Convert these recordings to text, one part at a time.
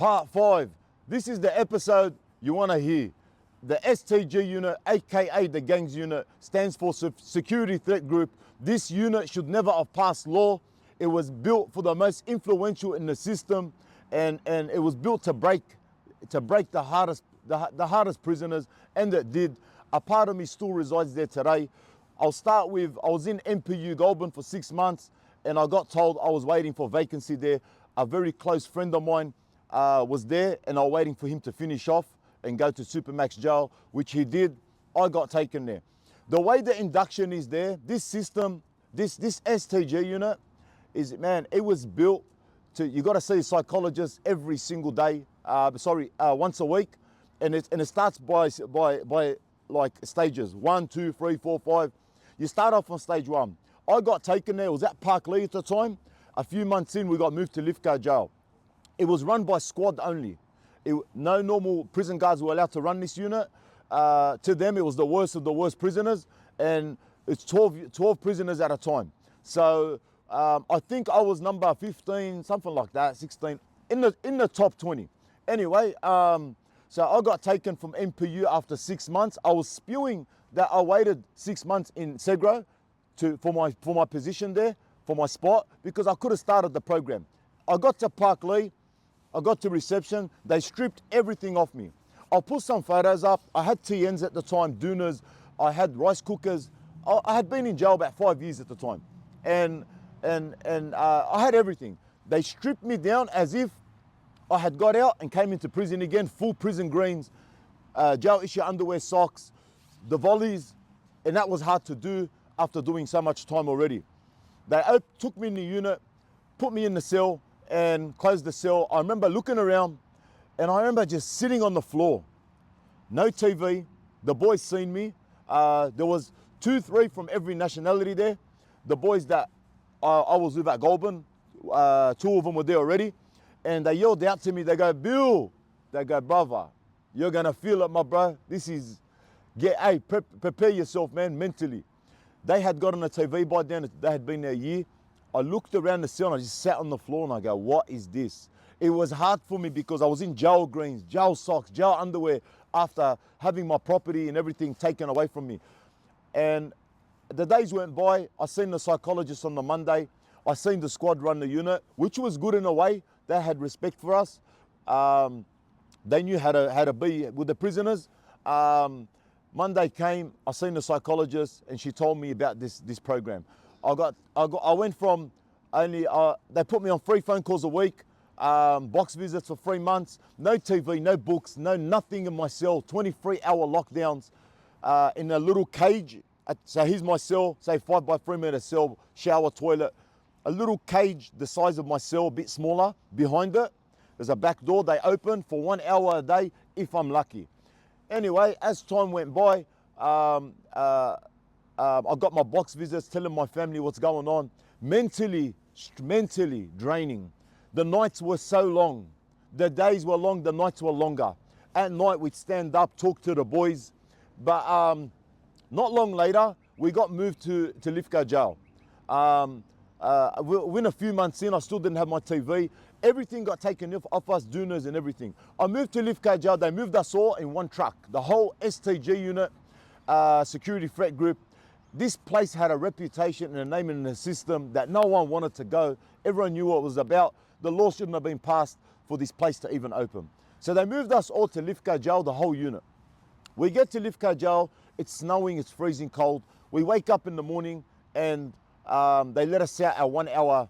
Part 5. This is the episode you want to hear. The STG unit, aka the gangs unit, stands for Security Threat Group. This unit should never have passed law. It was built for the most influential in the system, and it was built to break the hardest prisoners, and it did. A part of me still resides there today. I'll start with, I was in NPU Goulburn for 6 months, and I got told I was waiting for vacancy there. A very close friend of mine was there, and I was waiting for him to finish off and go to Supermax jail, which he did. I got taken there. The way the induction is there, this system, this STG unit is, man, it was built to, you got to see a psychologist every single day, once a week, and it starts by like stages, 1, 2, 3, 4, 5. You start off on stage 1. I got taken there, it was at Park Lee at the time. A few months in, we got moved to Lithgow jail. It was run by squad only. No normal prison guards were allowed to run this unit. To them, it was the worst of the worst prisoners, and it's 12 prisoners at a time. So I think I was number 15, something like that, 16, in the top 20. Anyway, so I got taken from NPU after 6 months. I was spewing that I waited 6 months in Segro for my position there, for my spot, because I could have started the program. I got to Park Lee, I got to reception, they stripped everything off me. I'll put some photos up. I had TNs at the time, Doonas, I had rice cookers. I had been in jail about 5 years at the time. And I had everything. They stripped me down as if I had got out and came into prison again, full prison greens, jail issue underwear, socks, the volleys, and that was hard to do after doing so much time already. They took me in the unit, put me in the cell, and closed the cell. I remember looking around, and I remember just sitting on the floor. No TV, the boys seen me. There was 2, 3 from every nationality there. The boys that I was with at Goulburn, 2 of them were there already, and they yelled out to me, they go, Bill, they go, brother, you're gonna feel it, my bro. This is, prepare yourself, man, mentally. They had got on the TV by then, they had been there a year. I looked around the cell and I just sat on the floor and I go, what is this? It was hard for me because I was in jail greens, jail socks, jail underwear after having my property and everything taken away from me. And the days went by, I seen the psychologist on the Monday, I seen the squad run the unit, which was good in a way. They had respect for us. They knew how to be with the prisoners. Monday came, I seen the psychologist and she told me about this program. I went from only, they put me on 3 phone calls a week, box visits for 3 months, no TV, no books, no nothing in my cell, 23-hour lockdowns in a little cage. So here's my cell, say 5 by 3 meter cell, shower, toilet, a little cage the size of my cell, a bit smaller. Behind it, there's a back door they open for 1 hour a day if I'm lucky. Anyway, as time went by, I got my box visits telling my family what's going on. Mentally draining. The nights were so long. The days were long, the nights were longer. At night we'd stand up, talk to the boys. But not long later, we got moved to Lithgow jail. Within a few months in, I still didn't have my TV. Everything got taken off us, Doonas and everything. I moved to Lithgow jail, they moved us all in one truck. The whole STG unit, Security Threat Group. This place had a reputation and a name in the system that no one wanted to go. Everyone knew what it was about. The law shouldn't have been passed for this place to even open. So they moved us all to Lithgow jail, the whole unit. We get to Lithgow jail, it's snowing, it's freezing cold. We wake up in the morning and they let us out our 1 hour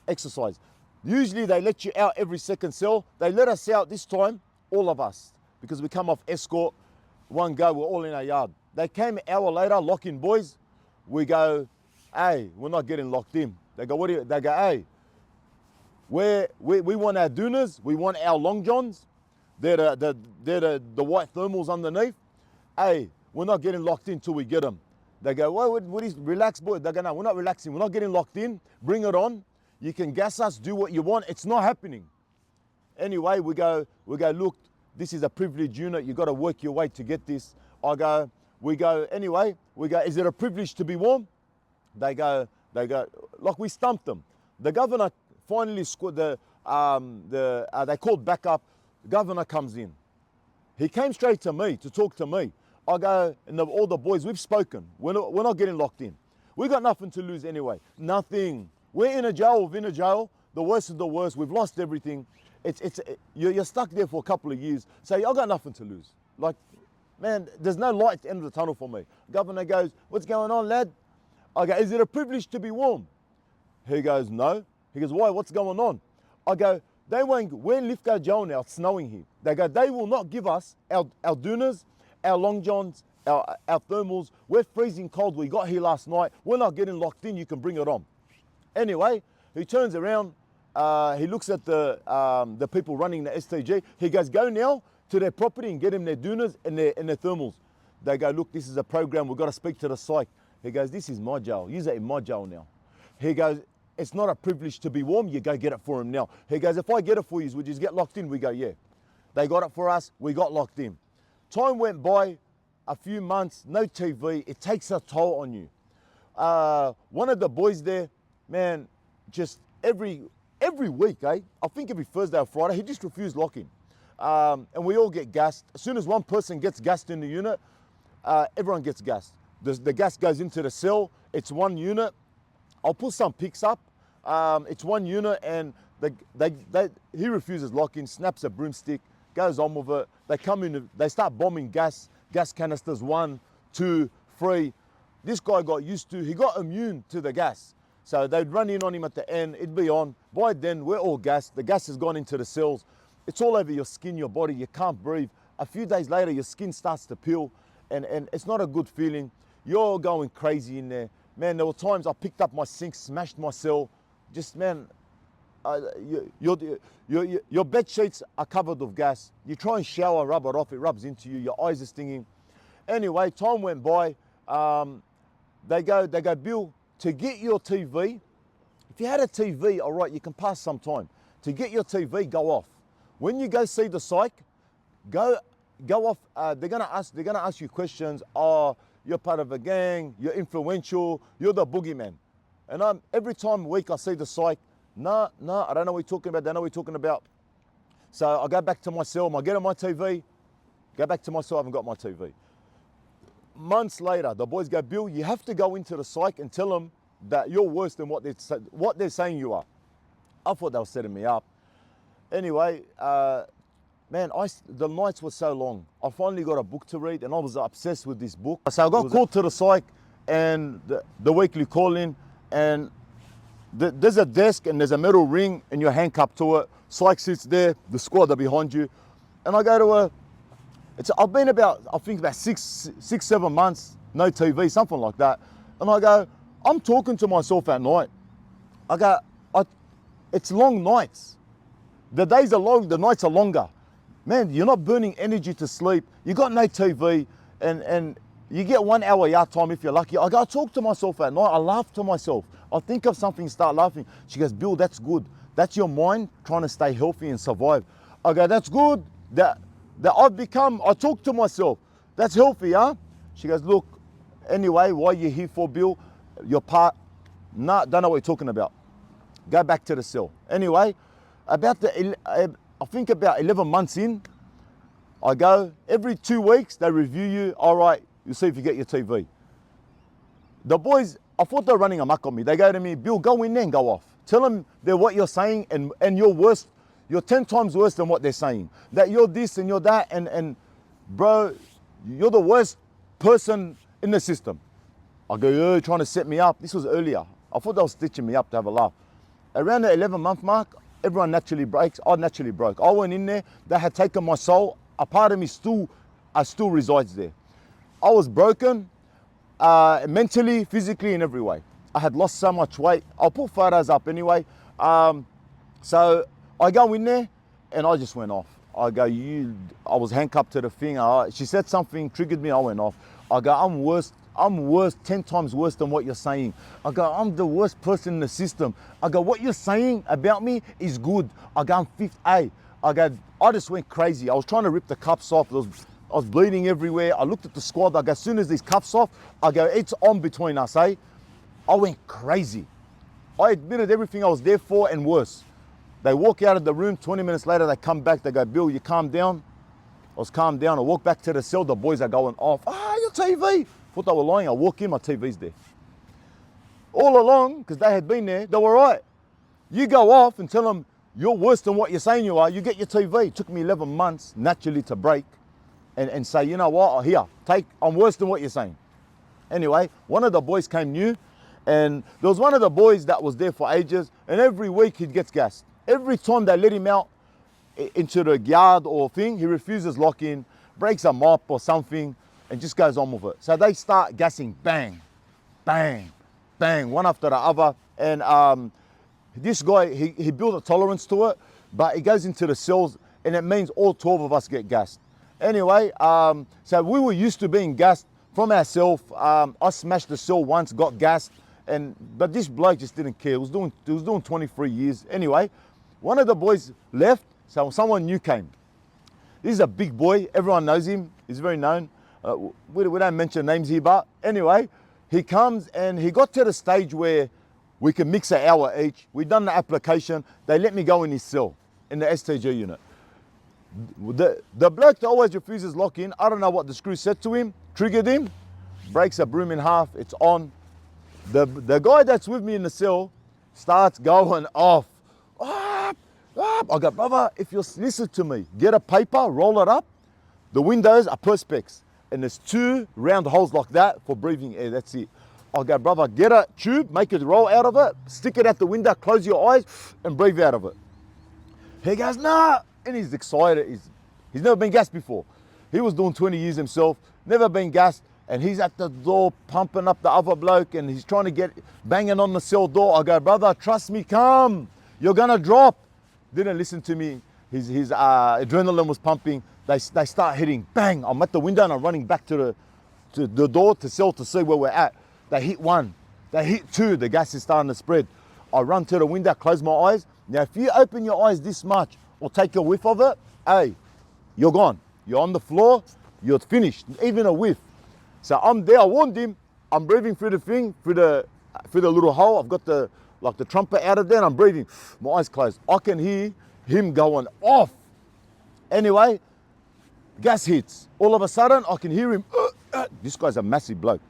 exercise. Usually they let you out every second cell. They let us out this time, all of us, because we come off escort, one go, we're all in our yard. They came an hour later, lock in boys. We go, hey, we're not getting locked in. They go, what do you, they go, hey, we want our Doonas, we want our long johns. They're the white thermals underneath. Hey, we're not getting locked in till we get them. They go, well, what is, relax, boy. They go, no, we're not relaxing. We're not getting locked in. Bring it on. You can gas us, do what you want. It's not happening. Anyway, we go, look, this is a privileged unit. You got to work your way to get this. We go, anyway, is it a privilege to be warm? They go, like we stumped them. The governor finally they called backup. The governor comes in. He came straight to me to talk to me. I go, and all the boys, we've spoken. We're not getting locked in. We got nothing to lose anyway. Nothing. We're in a jail. The worst of the worst. We've lost everything. You're stuck there for a couple of years. So I got nothing to lose. Like, man, there's no light at the end of the tunnel for me. Governor goes, what's going on, lad? I go, is it a privilege to be warm? He goes, no. He goes, why? What's going on? I go, we're in Lithgow Jail now. It's snowing here. They go, they will not give us our Doonas, our Long Johns, our thermals. We're freezing cold. We got here last night. We're not getting locked in. You can bring it on. Anyway, he turns around. He looks at the people running the STG. He goes, go now to their property and get them their Doonas and their thermals. They go, look, this is a program. We've got to speak to the psych. He goes, this is my jail. Use it in my jail now. He goes, it's not a privilege to be warm. You go get it for him now. He goes, if I get it for you, would you get locked in? We go, yeah. They got it for us. We got locked in. Time went by, a few months, no TV. It takes a toll on you. One of the boys there, man, just every week, I think every Thursday or Friday, he just refused locking. And we all get gassed. As soon as one person gets gassed in the unit, everyone gets gassed. The gas goes into the cell. It's one unit. I'll put some pics up. It's one unit, and he refuses locking, snaps a broomstick, goes on with it. They come in, they start bombing gas canisters, 1, 2, 3. This guy got used to, he got immune to the gas. So they'd run in on him at the end, it'd be on. By then, we're all gassed. The gas has gone into the cells. It's all over your skin, your body, you can't breathe. A few days later, your skin starts to peel, and it's not a good feeling. You're going crazy in there. Man, there were times I picked up my sink, smashed my cell. Just, man, your bed sheets are covered with gas. You try and shower, rub it off, it rubs into you. Your eyes are stinging. Anyway, time went by. They go, Bill, to get your TV, if you had a TV, all right, you can pass some time. To get your TV, go off. When you go see the psych, go off. They're gonna ask you questions. Oh, you're part of a gang, you're influential, you're the boogeyman. And every time a week I see the psych, no, I don't know what you're talking about, they know what you're talking about. So I go back to my cell, I get on my TV, go back to my cell, I haven't got my TV. Months later, the boys go, Bill, you have to go into the psych and tell them that you're worse than what they're saying you are. I thought they were setting me up. Anyway, man, the nights were so long. I finally got a book to read, and I was obsessed with this book. So I got called to the psych, and the weekly call-in, and there's a desk, and there's a metal ring, and you're handcuffed to it. Psych sits there, the squad are behind you. And I go to I've been about 6-7 months, no TV, something like that. And I go, I'm talking to myself at night. I go, it's long nights. The days are long, the nights are longer. Man, you're not burning energy to sleep. You got no TV, and you get 1 hour yard time if you're lucky. I go, I talk to myself at night. I laugh to myself. I think of something, start laughing. She goes, Bill, that's good. That's your mind trying to stay healthy and survive. I go, that's good. That I talk to myself. That's healthy, huh? She goes, look, anyway, what are you here for, Bill? Your part, nah, don't know what you're talking about. Go back to the cell. Anyway, I think about 11 months in, I go, every 2 weeks, they review you. All right, you see if you get your TV. The boys, I thought they were running amok on me. They go to me, Bill, go in there and go off. Tell them they're what you're saying, and you're worse. You're 10 times worse than what they're saying. That you're this and you're that, and bro, you're the worst person in the system. I go, you're trying to set me up. This was earlier. I thought they were stitching me up to have a laugh. Around the 11-month mark, everyone naturally breaks. I naturally broke. I went in there. They had taken my soul. A part of me still resides there. I was broken, mentally, physically, in every way. I had lost so much weight. I'll put photos up anyway. So I go in there, and I just went off. I go, I was handcuffed to the thing. She said something, triggered me. I went off. I go, I'm worse, 10 times worse than what you're saying. I go, I'm the worst person in the system. I go, what you're saying about me is good. I go, I'm 5th A. I go, I just went crazy. I was trying to rip the cuffs off. I was bleeding everywhere. I looked at the squad. I go, as soon as these cuffs off, I go, it's on between us, eh? I went crazy. I admitted everything I was there for and worse. They walk out of the room, 20 minutes later, they come back, they go, Bill, you calm down? I was calmed down. I walk back to the cell, the boys are going off. Your TV. Thought they were lying. I walk in, my TV's there. All along, because they had been there, they were right. You go off and tell them you're worse than what you're saying you are, you get your TV. It took me 11 months naturally to break and say, you know what, here, I'm worse than what you're saying. Anyway, one of the boys came new, and there was one of the boys that was there for ages, and every week he gets gassed. Every time they let him out into the yard or thing, he refuses lock in, breaks a mop or something, and just goes on with it. So they start gassing, bang, bang, bang, one after the other. And this guy, he built a tolerance to it, but he goes into the cells, and it means all 12 of us get gassed. Anyway, so we were used to being gassed from ourselves. I smashed the cell once, got gassed, but this bloke just didn't care. He was doing 23 years. Anyway, one of the boys left, so someone new came. This is a big boy. Everyone knows him. He's very known. We don't mention names here, but anyway, he comes and he got to the stage where we can mix an hour each. We've done the application. They let me go in his cell, in the STG unit. The bloke that always refuses lock in, I don't know what the screw said to him, triggered him, breaks a broom in half, it's on. The guy that's with me in the cell starts going off. I go, brother, if you listen to me, get a paper, roll it up. The windows are perspex, and there's 2 round holes like that for breathing air, that's it. I go, brother, get a tube, make it roll out of it, stick it at the window, close your eyes, and breathe out of it. He goes, nah, and he's excited. He's never been gassed before. He was doing 20 years himself, never been gassed, and he's at the door pumping up the other bloke, and he's trying to banging on the cell door. I go, brother, trust me, come, you're gonna drop. Didn't listen to me. His adrenaline was pumping. They start hitting, bang. I'm at the window and I'm running back to the door to cell to see where we're at. They hit 1, they hit 2, the gas is starting to spread. I run to the window, close my eyes. Now, if you open your eyes this much or take a whiff of it, hey, you're gone. You're on the floor, you're finished, even a whiff. So I'm there, I warned him, I'm breathing through the thing, through the little hole. I've got the trumpet out of there, and I'm breathing. My eyes closed. I can hear him going off. Anyway, gas hits. All of a sudden, I can hear him. This guy's a massive bloke.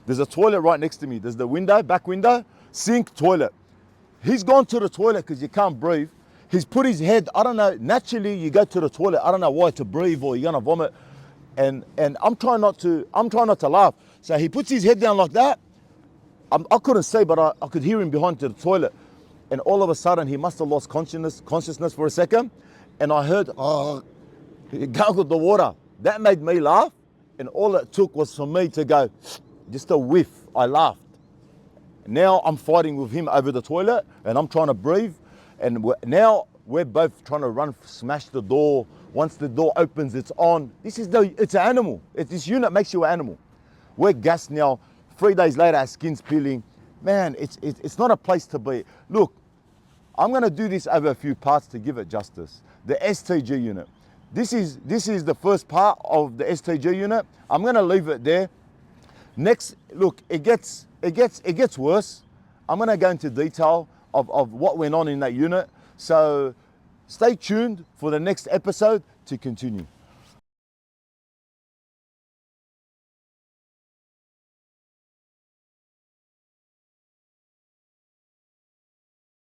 There's a toilet right next to me. There's the window, back window, sink, toilet. He's gone to the toilet because you can't breathe. He's put his head, I don't know, naturally you go to the toilet, I don't know why, to breathe or you're gonna vomit. And I'm trying not to laugh. So he puts his head down like that. I couldn't see, but I could hear him behind to the toilet. And all of a sudden, he must have lost consciousness for a second. And I heard, he gargled the water. That made me laugh. And all it took was for me to go, just a whiff. I laughed. Now I'm fighting with him over the toilet, and I'm trying to breathe. And now we're both trying to smash the door. Once the door opens, it's on. It's an animal. This unit makes you an animal. We're gassed now. 3 days later, our skin's peeling. Man, it's not a place to be. Look, I'm gonna do this over a few parts to give it justice. The STG unit. This is the first part of the STG unit. I'm gonna leave it there. Next, look, it gets worse. I'm gonna go into detail of what went on in that unit. So stay tuned for the next episode to continue.